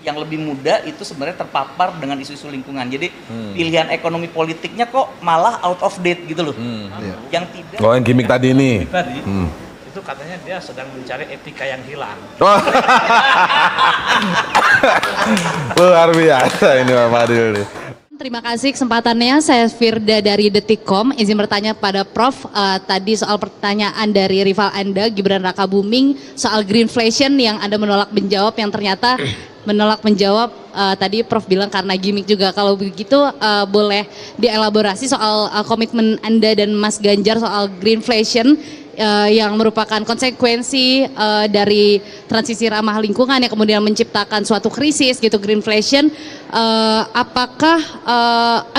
yang lebih muda itu sebenarnya terpapar dengan isu-isu lingkungan. Jadi pilihan ekonomi politiknya kok malah out of date gitu loh. Yang tidak. Oh, yang gimmick tadi ini. Itu katanya dia sedang mencari etika yang hilang. Oh. Luar biasa ini Pak Fadil nih. Terima kasih kesempatannya. Saya Firda dari Detikkom. Izin bertanya pada Prof. Tadi soal pertanyaan dari rival Anda, Gibran Rakabuming, soal greenflation yang Anda menolak menjawab, yang ternyata menolak menjawab tadi Prof bilang karena gimmick juga. Kalau begitu boleh dielaborasi soal komitmen Anda dan Mas Ganjar soal greenflation yang merupakan konsekuensi dari transisi ramah lingkungan yang kemudian menciptakan suatu krisis gitu, greenflation. Apakah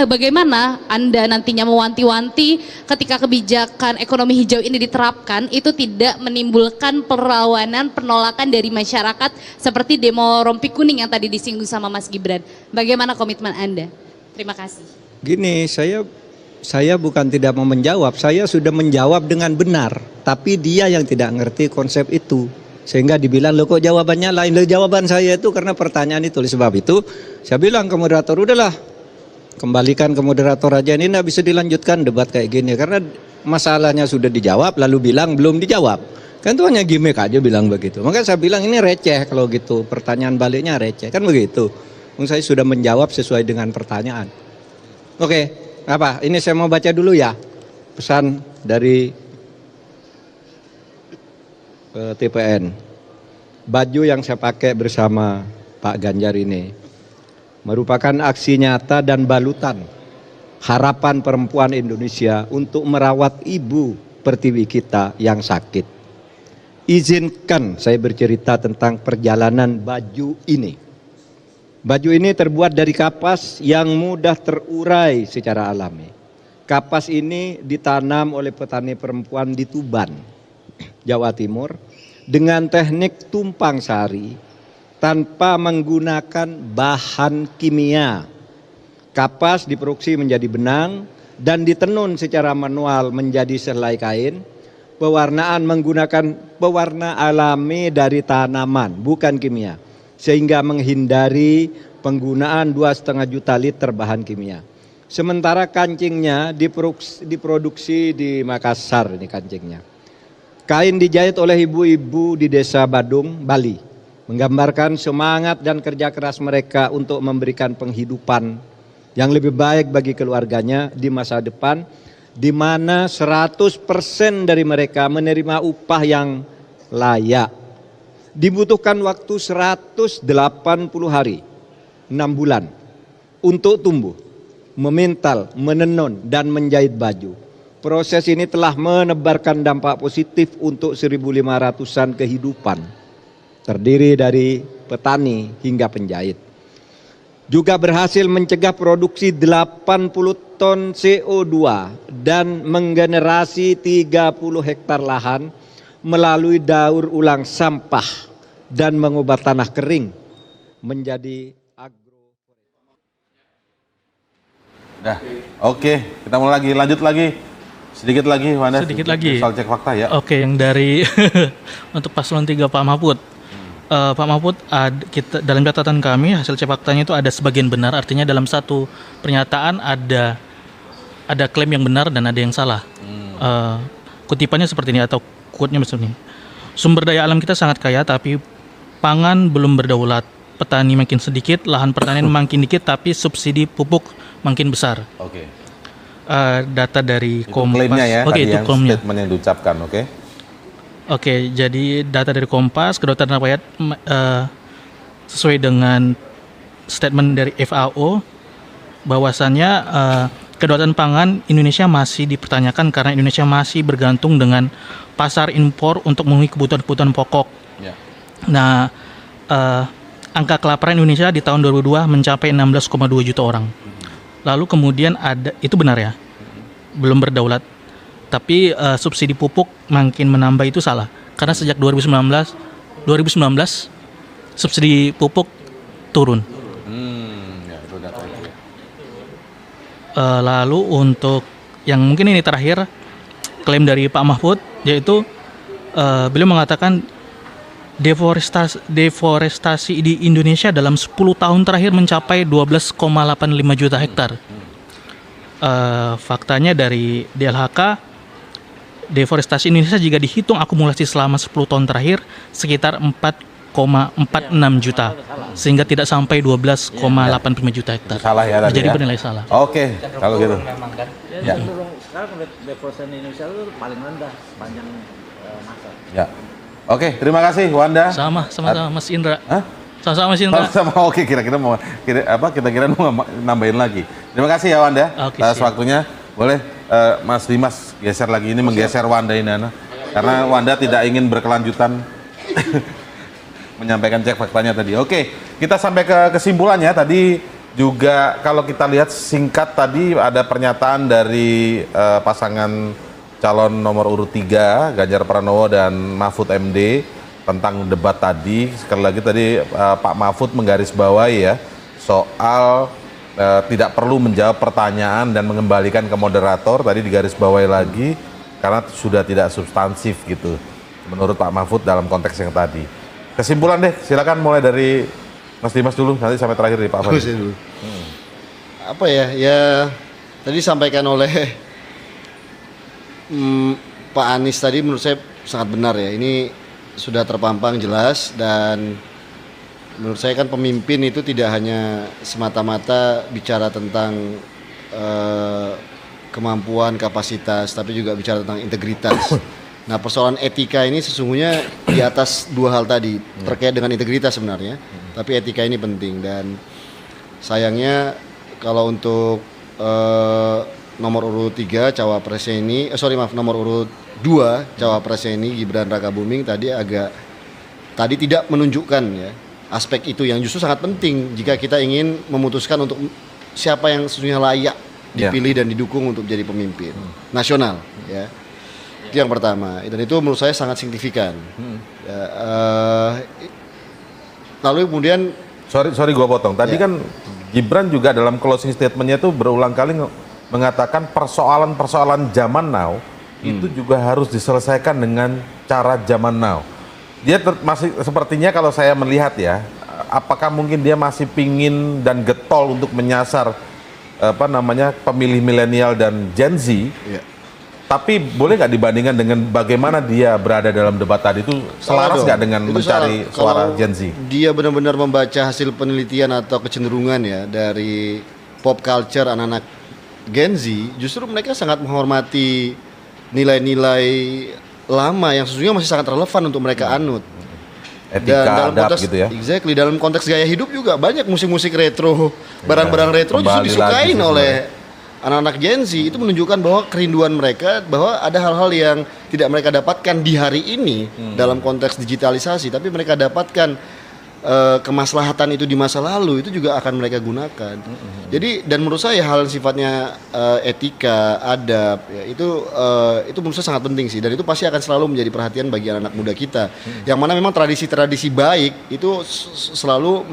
bagaimana Anda nantinya mewanti-wanti ketika kebijakan ekonomi hijau ini diterapkan itu tidak menimbulkan perlawanan, penolakan dari masyarakat seperti demo rompi kuning yang tadi disinggung sama Mas Gibran. Bagaimana komitmen Anda? Terima kasih. Gini, saya bukan tidak mau menjawab, saya sudah menjawab dengan benar, tapi dia yang tidak ngerti konsep itu. Sehingga dibilang, loh kok jawabannya lain. Loh, jawaban saya itu karena pertanyaan itu. Oleh sebab itu, saya bilang ke moderator, udahlah, kembalikan ke moderator aja, ini tidak bisa dilanjutkan debat kayak gini. Karena masalahnya sudah dijawab, lalu bilang belum dijawab. Kan itu hanya gimmick aja bilang begitu. Maka saya bilang ini receh kalau gitu, pertanyaan baliknya receh, kan begitu. Saya sudah menjawab sesuai dengan pertanyaan. Oke. Apa? Ini saya mau baca dulu ya pesan dari TPN. Baju yang saya pakai bersama Pak Ganjar ini merupakan aksi nyata dan balutan harapan perempuan Indonesia untuk merawat ibu pertiwi kita yang sakit. Izinkan saya bercerita tentang perjalanan baju ini. Baju ini terbuat dari kapas yang mudah terurai secara alami. Kapas ini ditanam oleh petani perempuan di Tuban, Jawa Timur, dengan teknik tumpang sari tanpa menggunakan bahan kimia. Kapas diproduksi menjadi benang dan ditenun secara manual menjadi selai kain. Pewarnaan menggunakan pewarna alami dari tanaman, bukan kimia, sehingga menghindari penggunaan 2,5 juta liter bahan kimia. Sementara kancingnya diproduksi di Makassar, ini kancingnya. Kain dijahit oleh ibu-ibu di desa Badung, Bali, menggambarkan semangat dan kerja keras mereka untuk memberikan penghidupan yang lebih baik bagi keluarganya di masa depan, di mana 100% dari mereka menerima upah yang layak. Dibutuhkan waktu 180 hari, 6 bulan, untuk tumbuh, memintal, menenun, dan menjahit baju. Proses ini telah menebarkan dampak positif untuk 1.500-an kehidupan, terdiri dari petani hingga penjahit. Juga berhasil mencegah produksi 80 ton CO2 dan menggenerasi 30 hektar lahan melalui daur ulang sampah dan mengubah tanah kering menjadi Dah, oke, kita mulai lagi, lanjut lagi. Sedikit lagi, Wanda. Sedikit lagi. Soal cek fakta ya. Oke, yang dari untuk paslon 3 Pak Mahfud. Pak Mahfud, kita dalam catatan kami hasil cek faktanya itu ada sebagian benar, artinya dalam satu pernyataan ada klaim yang benar dan ada yang salah. Kutipannya seperti ini atau quote-nya seperti ini. Sumber daya alam kita sangat kaya tapi pangan belum berdaulat. Petani makin sedikit, lahan pertanian makin dikit tapi subsidi pupuk makin besar. Oke. Data dari Itu Kompas. klaimnya ya, Oke, tadi itu yang klaimnya. statement yang diucapkan, oke. Oke, jadi data dari Kompas, Kedokteran Rakyat sesuai dengan statement dari FAO bahwasannya kedaulatan pangan Indonesia masih dipertanyakan karena Indonesia masih bergantung dengan pasar impor untuk memenuhi kebutuhan-kebutuhan pokok. Ya. Nah, angka kelaparan Indonesia di tahun 2002 mencapai 16,2 juta orang. Lalu kemudian ada, itu benar ya, belum berdaulat. Tapi subsidi pupuk makin menambah itu salah. Karena sejak 2019 subsidi pupuk turun. Ya, itu data itu ya. Lalu untuk yang mungkin ini terakhir, klaim dari Pak Mahfud, yaitu beliau mengatakan deforestasi di Indonesia dalam 10 tahun terakhir mencapai 12,85 juta hektar. Faktanya dari DLHK, deforestasi Indonesia jika dihitung akumulasi selama 10 tahun terakhir sekitar 4,46 juta, sehingga tidak sampai 12,85 juta hektar. Salah ya tadi Jadi ya? bernilai salah. Oke, kalau gitu. Memang kan. Ya. Sekarang deforestasi Indonesia itu paling rendah sepanjang masa. Ya. Oke, terima kasih Wanda. Sama-sama Mas Indra. Hah? Sama-sama Mas Indra. Sama oke, kira-kira mau nambahin lagi. Terima kasih ya Wanda Oke, atas siap. waktunya. Boleh Mas Dimas geser lagi ini, menggeser Wanda ini karena Wanda tidak ingin berkelanjutan menyampaikan cek faktanya tadi. Oke, kita sampai ke kesimpulannya tadi juga. Kalau kita lihat singkat tadi ada pernyataan dari pasangan calon nomor urut 3 Ganjar Pranowo dan Mahfud MD tentang debat tadi. Sekali lagi tadi Pak Mahfud menggarisbawahi ya soal tidak perlu menjawab pertanyaan dan mengembalikan ke moderator, tadi digarisbawahi lagi karena sudah tidak substansif gitu menurut Pak Mahfud dalam konteks yang tadi. Kesimpulan deh, silakan mulai dari Mas Dimas dulu, nanti sampai terakhir di Pak Fadli. Dulu. Apa ya, ya tadi disampaikan oleh Pak Anies tadi menurut saya sangat benar ya. Ini sudah terpampang jelas, dan menurut saya kan pemimpin itu tidak hanya semata-mata bicara tentang kemampuan, kapasitas, tapi juga bicara tentang integritas. Nah, persoalan etika ini sesungguhnya di atas dua hal tadi, terkait dengan integritas sebenarnya, tapi etika ini penting. Dan sayangnya kalau untuk nomor urut 3 cawapresnya ini, nomor urut 2 cawapresnya ini Gibran Rakabuming tadi tidak menunjukkan ya aspek itu yang justru sangat penting jika kita ingin memutuskan untuk siapa yang sesungguhnya layak dipilih dan didukung untuk jadi pemimpin nasional ya. Itu yang pertama, dan itu menurut saya sangat signifikan. Ya, lalu kemudian Sorry gua potong. Tadi kan Gibran juga dalam closing statementnya itu berulang kali mengatakan persoalan-persoalan zaman now itu juga harus diselesaikan dengan cara zaman now. Dia masih sepertinya kalau saya melihat ya, apakah mungkin dia masih pingin dan getol untuk menyasar pemilih milenial dan Gen Z. ya. Tapi boleh nggak dibandingkan dengan bagaimana dia berada dalam debat tadi itu selaras nggak dengan Itu mencari salah. suara Kalau Gen Z? Dia benar-benar membaca hasil penelitian atau kecenderungan ya dari pop culture anak-anak Gen Z, justru mereka sangat menghormati nilai-nilai lama yang sesungguhnya masih sangat relevan untuk mereka anut. Etika, dalam adab konteks, gitu ya. Exactly, dalam konteks gaya hidup juga banyak musik-musik retro, barang-barang retro justru kembali lagi disukain sih oleh anak-anak Gen Z. Itu menunjukkan bahwa kerinduan mereka bahwa ada hal-hal yang tidak mereka dapatkan di hari ini dalam konteks digitalisasi, tapi mereka dapatkan kemaslahatan itu di masa lalu itu juga akan mereka gunakan. Jadi dan menurut saya hal yang sifatnya etika, adab ya, itu menurut saya sangat penting sih, dan itu pasti akan selalu menjadi perhatian bagi anak muda kita. Yang mana memang tradisi-tradisi baik itu selalu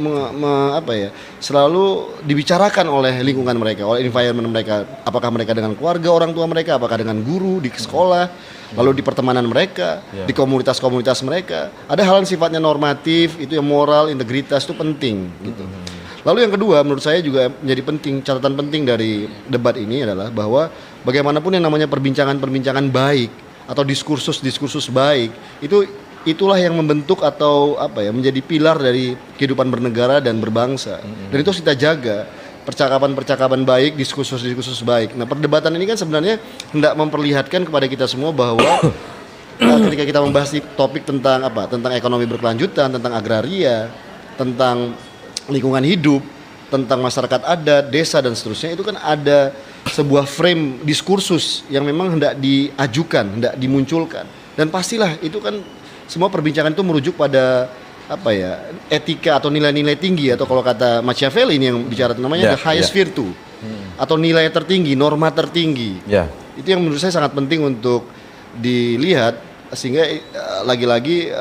selalu dibicarakan oleh lingkungan mereka, oleh environment mereka. Apakah mereka dengan keluarga orang tua mereka, apakah dengan guru di sekolah, lalu di pertemanan mereka, di komunitas-komunitas mereka. Ada hal yang sifatnya normatif, itu yang moral, integritas itu penting gitu. Lalu yang kedua menurut saya juga menjadi penting, catatan penting dari debat ini adalah bahwa bagaimanapun yang namanya perbincangan-perbincangan baik atau diskursus-diskursus baik, itulah yang membentuk atau menjadi pilar dari kehidupan bernegara dan berbangsa. Dan itu harus kita jaga. Percakapan-percakapan baik, diskursus-diskursus baik. Nah, perdebatan ini kan sebenarnya hendak memperlihatkan kepada kita semua bahwa ketika kita membahas topik tentang tentang ekonomi berkelanjutan, tentang agraria, tentang lingkungan hidup, tentang masyarakat adat, desa dan seterusnya, itu kan ada sebuah frame diskursus yang memang hendak diajukan, hendak dimunculkan. Dan pastilah itu kan semua perbincangan itu merujuk pada etika atau nilai-nilai tinggi, atau kalau kata Machiavelli ini yang bicara namanya the highest virtue, atau nilai tertinggi, norma tertinggi. Itu yang menurut saya sangat penting untuk dilihat, sehingga lagi-lagi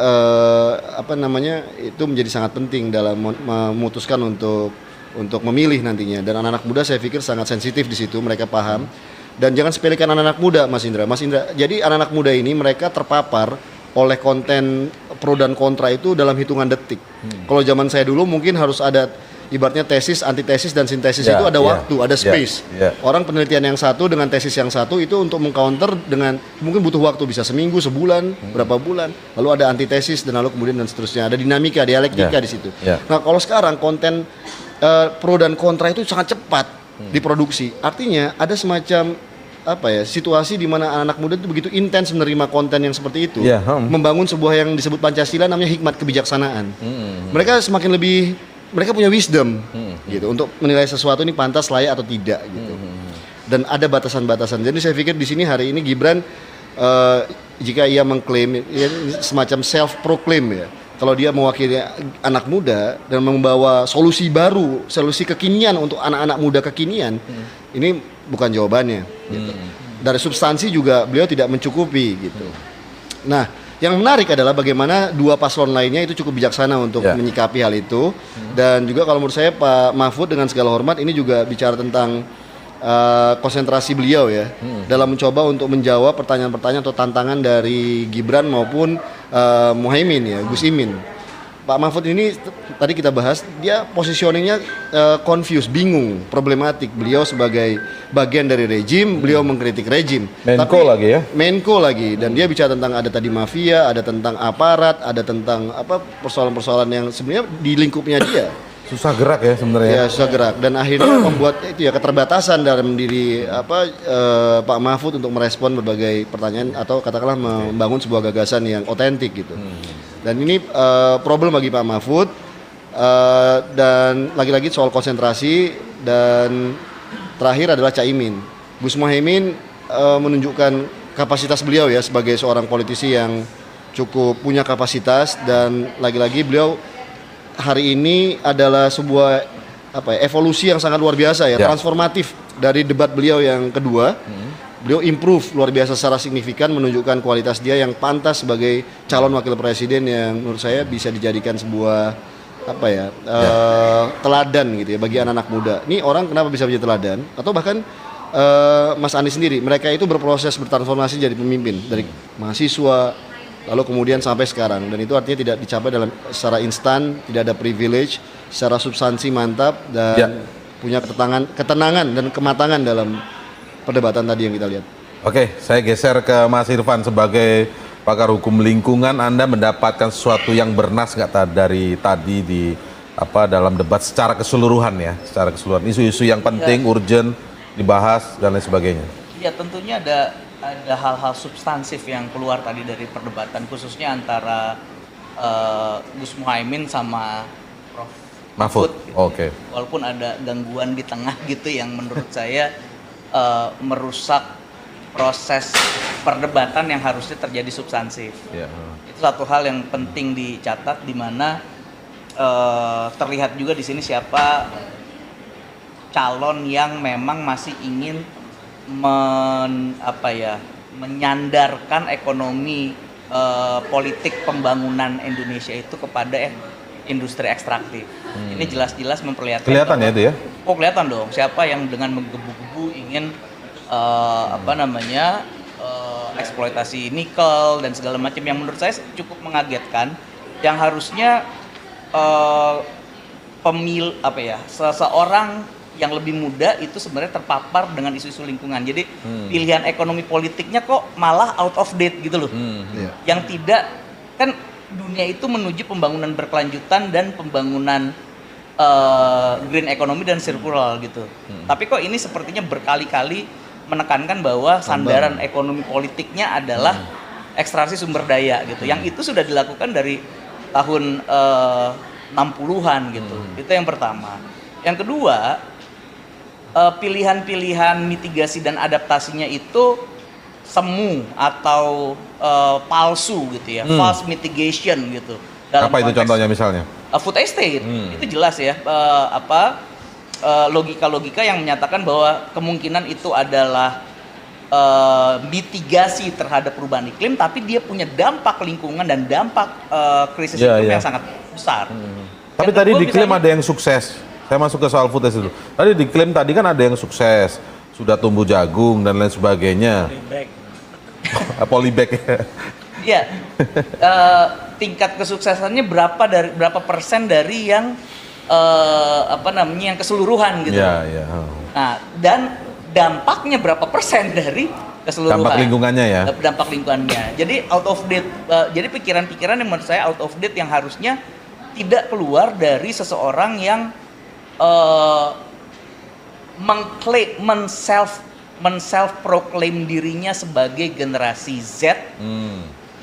itu menjadi sangat penting dalam memutuskan untuk memilih nantinya. Dan anak-anak muda saya pikir sangat sensitif di situ, mereka paham. Dan jangan sepelekan anak-anak muda, Mas Indra. Jadi anak-anak muda ini mereka terpapar oleh konten pro dan kontra itu dalam hitungan detik. Kalau zaman saya dulu mungkin harus ada ibaratnya tesis, antitesis dan sintesis itu ada waktu, ada space. Orang penelitian yang satu dengan tesis yang satu itu untuk mengcounter dengan mungkin butuh waktu bisa seminggu, sebulan, berapa bulan. Lalu ada antitesis dan lalu kemudian dan seterusnya. Ada dinamika, dialektika di situ. Nah, kalau sekarang konten pro dan kontra itu sangat cepat diproduksi. Artinya ada semacam situasi di mana anak-anak muda itu begitu intens menerima konten yang seperti itu, membangun sebuah yang disebut Pancasila namanya hikmat kebijaksanaan. Mereka punya wisdom gitu untuk menilai sesuatu ini pantas, layak atau tidak gitu. Dan ada batasan-batasan. Jadi saya pikir di sini hari ini Gibran jika ia mengklaim semacam self proclaim ya. Kalau dia mewakili anak muda dan membawa solusi baru, solusi kekinian untuk anak-anak muda kekinian, ini bukan jawabannya. Gitu. Dari substansi juga beliau tidak mencukupi gitu. Nah, yang menarik adalah bagaimana dua paslon lainnya itu cukup bijaksana untuk menyikapi hal itu. Dan juga kalau menurut saya Pak Mahfud dengan segala hormat ini juga bicara tentang konsentrasi beliau ya dalam mencoba untuk menjawab pertanyaan-pertanyaan atau tantangan dari Gibran maupun Muhaimin ya, Gus Imin. Pak Mahfud ini tadi kita bahas, dia positioningnya confused, bingung, problematik. Beliau sebagai bagian dari rejim, beliau mengkritik rejim. Menko lagi ya? Menko lagi, dan dia bicara tentang ada tadi mafia, ada tentang aparat, ada tentang persoalan-persoalan yang sebenarnya di lingkupnya dia. Susah gerak ya sebenarnya. Ya susah gerak dan akhirnya membuat itu ya keterbatasan dalam diri Pak Mahfud untuk merespon berbagai pertanyaan atau katakanlah membangun sebuah gagasan yang otentik gitu. Dan ini problem bagi Pak Mahfud dan lagi-lagi soal konsentrasi. Dan terakhir adalah Caimin. Gus Muhaimin menunjukkan kapasitas beliau ya sebagai seorang politisi yang cukup punya kapasitas, dan lagi-lagi beliau hari ini adalah sebuah evolusi yang sangat luar biasa ya, transformatif dari debat beliau yang kedua. Beliau improve luar biasa secara signifikan, menunjukkan kualitas dia yang pantas sebagai calon wakil presiden yang menurut saya bisa dijadikan sebuah teladan gitu ya bagi anak-anak muda. Ini orang kenapa bisa menjadi teladan atau bahkan Mas Anies sendiri, mereka itu berproses bertransformasi jadi pemimpin dari mahasiswa lalu kemudian sampai sekarang, dan itu artinya tidak dicapai dalam secara instan, tidak ada privilege, secara substansi mantap dan punya ketenangan dan kematangan dalam perdebatan tadi yang kita lihat. Oke, saya geser ke Mas Irfan sebagai pakar hukum lingkungan. Anda mendapatkan sesuatu yang bernas nggak dari tadi di dalam debat secara keseluruhan ya, secara keseluruhan isu-isu yang penting, urgent dibahas dan lain sebagainya. Ya tentunya ada hal-hal substansif yang keluar tadi dari perdebatan, khususnya antara Gus Muhaimin sama Prof. Mahfud. Gitu. Oke. Walaupun ada gangguan di tengah gitu yang menurut saya merusak proses perdebatan yang harusnya terjadi substansif. Itu satu hal yang penting dicatat, di mana terlihat juga di sini siapa calon yang memang masih ingin menyandarkan ekonomi politik pembangunan Indonesia itu kepada industri ekstraktif. Ini jelas-jelas memperlihatkan. Kelihatan ya itu ya? Oh kelihatan dong. Siapa yang dengan menggebu-gebu ingin eksploitasi nikel dan segala macam, yang menurut saya cukup mengagetkan. Yang harusnya seseorang yang lebih muda itu sebenarnya terpapar dengan isu-isu lingkungan. Jadi pilihan ekonomi politiknya kok malah out of date gitu loh. Yang tidak, kan dunia itu menuju pembangunan berkelanjutan dan pembangunan green economy dan circular gitu. Tapi kok ini sepertinya berkali-kali menekankan bahwa sandaran ekonomi politiknya adalah ekstraksi sumber daya gitu. Yang itu sudah dilakukan dari tahun 60-an gitu. Itu yang pertama. Yang kedua, pilihan-pilihan mitigasi dan adaptasinya itu semu atau palsu gitu ya, false mitigation gitu. Apa itu contohnya misalnya? Food estate, itu jelas ya, logika-logika yang menyatakan bahwa kemungkinan itu adalah mitigasi terhadap perubahan iklim, tapi dia punya dampak lingkungan dan dampak krisis iklim yang sangat besar. Tapi tadi diklaim ada yang sukses. Saya masuk ke soal food estate dulu. Tadi diklaim tadi kan ada yang sukses, sudah tumbuh jagung dan lain sebagainya. Polybag. Iya. Tingkat kesuksesannya berapa persen dari yang yang keseluruhan gitu. Iya, iya. Nah, dan dampaknya berapa persen dari keseluruhan? Dampak lingkungannya ya. Dampak lingkungannya. Jadi out of date. Jadi pikiran-pikiran yang menurut saya out of date yang harusnya tidak keluar dari seseorang yang men-self proclaim dirinya sebagai generasi Z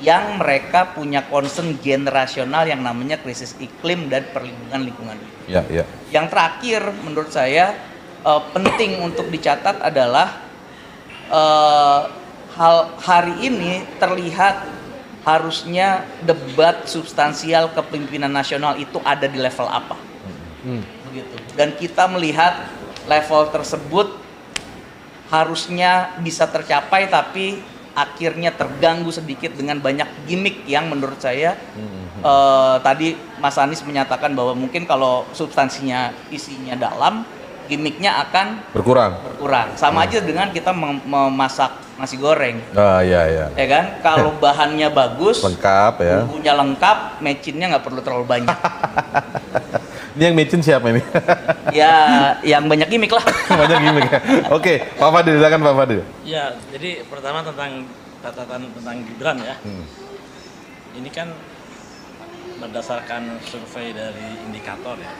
yang mereka punya concern generasional yang namanya krisis iklim dan perlindungan lingkungan. Ya, ya. Yang terakhir menurut saya penting untuk dicatat adalah hari ini terlihat harusnya debat substansial kepemimpinan nasional itu ada di level apa. Begitu. Dan kita melihat level tersebut harusnya bisa tercapai tapi akhirnya terganggu sedikit dengan banyak gimmick yang menurut saya tadi Mas Anies menyatakan bahwa mungkin kalau substansinya isinya dalam, gimmicknya akan berkurang. Sama aja dengan kita memasak nasi goreng. Iya, iya. Ya kan, kalau bahannya bagus, lengkap ya. bumbunya lengkap, mecinnya nggak perlu terlalu banyak. Ini yang mecin siapa ini? Ya, yang banyak gimmick lah. Banyak gimmick ya. Oke, Pak Fadil, silakan Pak Fadil. Ya, jadi pertama tentang catatan tentang Gibran ya. Ini kan berdasarkan survei dari indikator ya.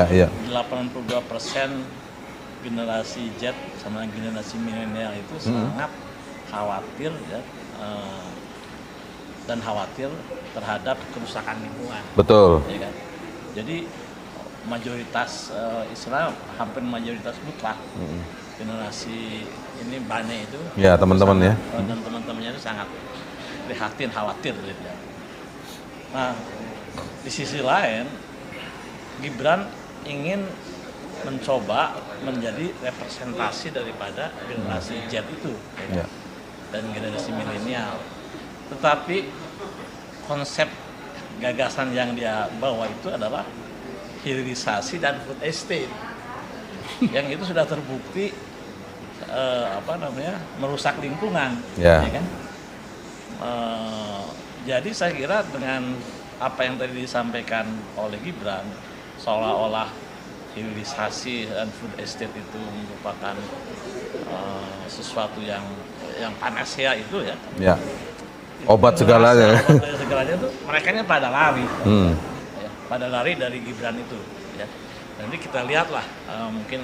Ya. 82% generasi Z sama generasi milenial itu sangat khawatir ya, dan khawatir terhadap kerusakan lingkungan. Betul. Ya kan? Jadi mayoritas Islam hampir mayoritas mutlak generasi ini Bane itu ya teman-teman ya dan teman-temannya itu sangat prihatin, khawatir gitu ya. Nah di sisi lain Gibran ingin mencoba menjadi representasi daripada generasi Z itu ya. Dan generasi milenial, tetapi konsep gagasan yang dia bawa itu adalah hilirisasi dan food estate yang itu sudah terbukti merusak lingkungan, ya kan? Jadi saya kira dengan apa yang tadi disampaikan oleh Gibran, seolah-olah hilirisasi dan food estate itu merupakan sesuatu yang panacea itu ya. Obat segalanya. Obat segalanya itu mereka pada lari, ya, pada lari dari Gibran itu. Ya. Nanti kita lihatlah mungkin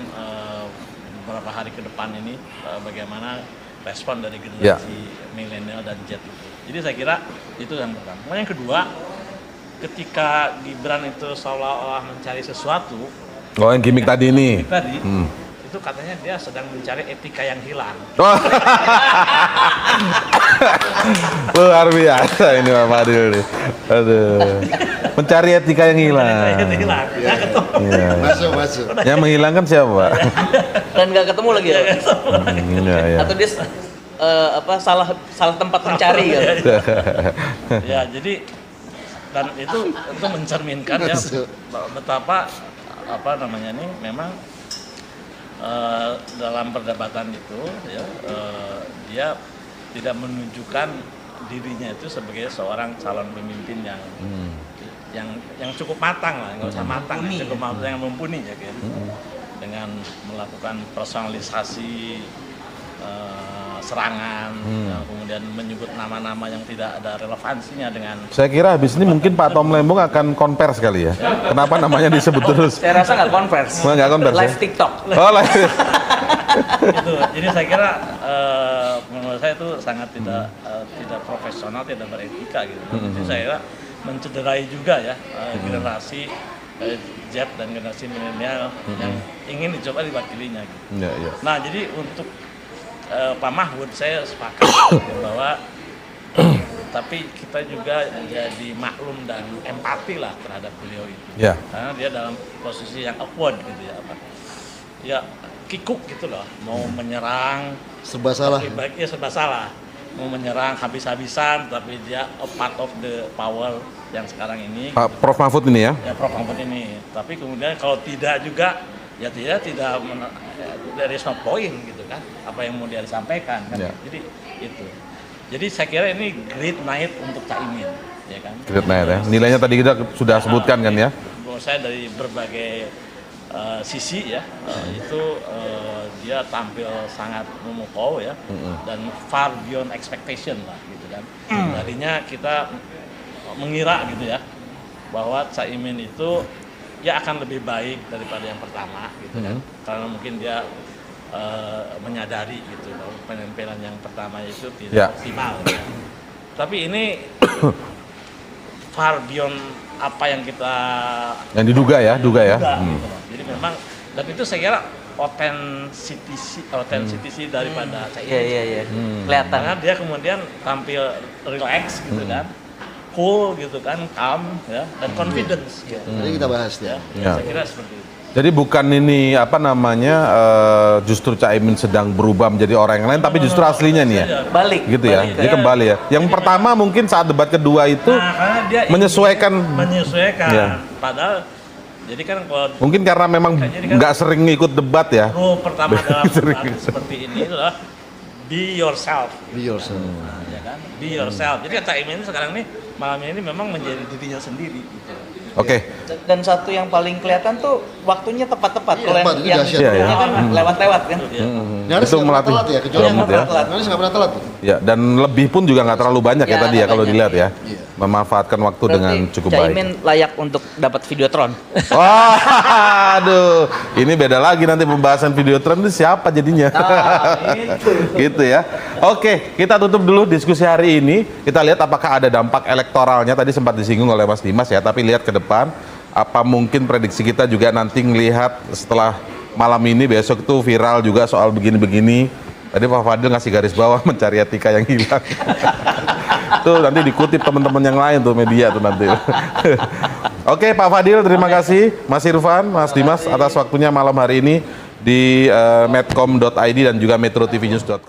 beberapa hari ke depan ini bagaimana respon dari generasi milenial dan Z itu. Jadi saya kira itu yang pertama. Kemudian yang kedua, ketika Gibran itu seolah-olah mencari sesuatu. Yang gimmick tadi ini. Itu katanya dia sedang mencari etika yang hilang. Luar biasa ini Pak Fadil nih. Aduh. Mencari etika yang hilang. Masuk. Yang menghilangkan siapa, Pak? Dan nggak ketemu lagi ya. Atau dia salah tempat mencari ya. Ya, jadi dan itu mencerminkan ya betapa memang dalam perdebatan itu ya dia tidak menunjukkan dirinya itu sebagai seorang calon pemimpin yang cukup matang lah, nggak usah matang, cukup matang yang mumpuni ya kan, dengan melakukan personalisasi serangan, kemudian menyebut nama-nama yang tidak ada relevansinya dengan. Saya kira habis ini mungkin Pak Tom Lembong akan konvers kali ya. Kenapa namanya disebut terus? Saya rasa nggak konvers. Nggak konvers. Live TikTok. Oh, live. Gitu. Jadi saya kira menurut saya itu sangat tidak profesional, tidak beretika gitu. Jadi saya kira mencederai juga ya generasi Z dan generasi milenial yang ingin dicoba diwakilinya gitu. Nah, jadi untuk Pak Mahfud saya sepakat bahwa tapi kita juga jadi maklum dan empati lah terhadap beliau itu, karena dia dalam posisi yang awkward gitu ya, ya kikuk gitu loh, mau menyerang serba salah, mau menyerang habis-habisan, tapi dia a part of the power yang sekarang ini. Pak Prof Mahfud ini ya? Ya Prof Mahfud ini, tapi kemudian kalau tidak juga ya tidak dari no point gitu kan, apa yang mau dia sampaikan kan. Jadi itu. Jadi saya kira ini great night untuk Caimin, ya kan? Great night ya. Nilainya tadi kita sudah sebutkan kan ya. Menurut saya dari berbagai sisi ya, itu dia tampil sangat memukau ya, dan far beyond expectation lah gitu kan. Tadinya kita mengira gitu ya, bahwa Caimin itu ya akan lebih baik daripada yang pertama gitu kan, karena mungkin dia menyadari gitu bahwa penampilan yang pertama itu tidak optimal. Ya. Tapi ini far beyond apa yang kita diduga ya. Gitu. Jadi memang, dan itu saya kira authenticity daripada Caimin. Iya. Kelihatan. Karena dia kemudian tampil relax gitu kan, cool gitu kan, calm ya, dan confidence. Gitu. Jadi kita bahas ya. Saya kira seperti itu. Jadi bukan ini justru Caimin sedang berubah menjadi orang yang lain, tapi justru aslinya nih ya. Balik. Gitu ya. Jadi kembali ya. Yang pertama mungkin saat debat kedua itu karena dia menyesuaikan. Ya. Padahal jadi kan kalau mungkin karena memang nggak sering ikut debat ya. Rule pertama dalam debat seperti ini adalah be yourself. Be yourself. Ya kan? Be yourself. Jadi Caimin sekarang nih malam ini memang menjadi dirinya sendiri gitu. Oke. Dan satu yang paling kelihatan tuh waktunya tepat-tepat. Kalau tepat, yang itu sebelumnya kan lewat-lewat kan. Nyaris Itu nggak pernah melatih. telat ya, kecuali Nggak pernah telat. Nyaris nggak pernah telat. Ya, dan lebih pun juga nggak terlalu banyak ya tadi ya kalau banyak. dilihat ya. Iya. Memanfaatkan waktu Berarti dengan cukup Caimin baik. layak untuk dapat Videotron. Wah, aduh, ini beda lagi nanti pembahasan Videotron itu siapa jadinya. Gitu ya. Oke, kita tutup dulu diskusi hari ini. Kita lihat apakah ada dampak elektoralnya. Tadi sempat disinggung oleh Mas Dimas ya, tapi lihat ke depan. Apa mungkin prediksi kita juga nanti melihat setelah malam ini, besok itu viral juga soal begini-begini. Tadi Pak Fadil ngasih garis bawah mencari etika yang hilang. Tuh nanti dikutip teman-teman yang lain tuh media tuh nanti. Oke Pak Fadil, terima kasih. Mas Irfan, Mas Dimas atas waktunya malam hari ini di medcom.id dan juga metrotvnews.com.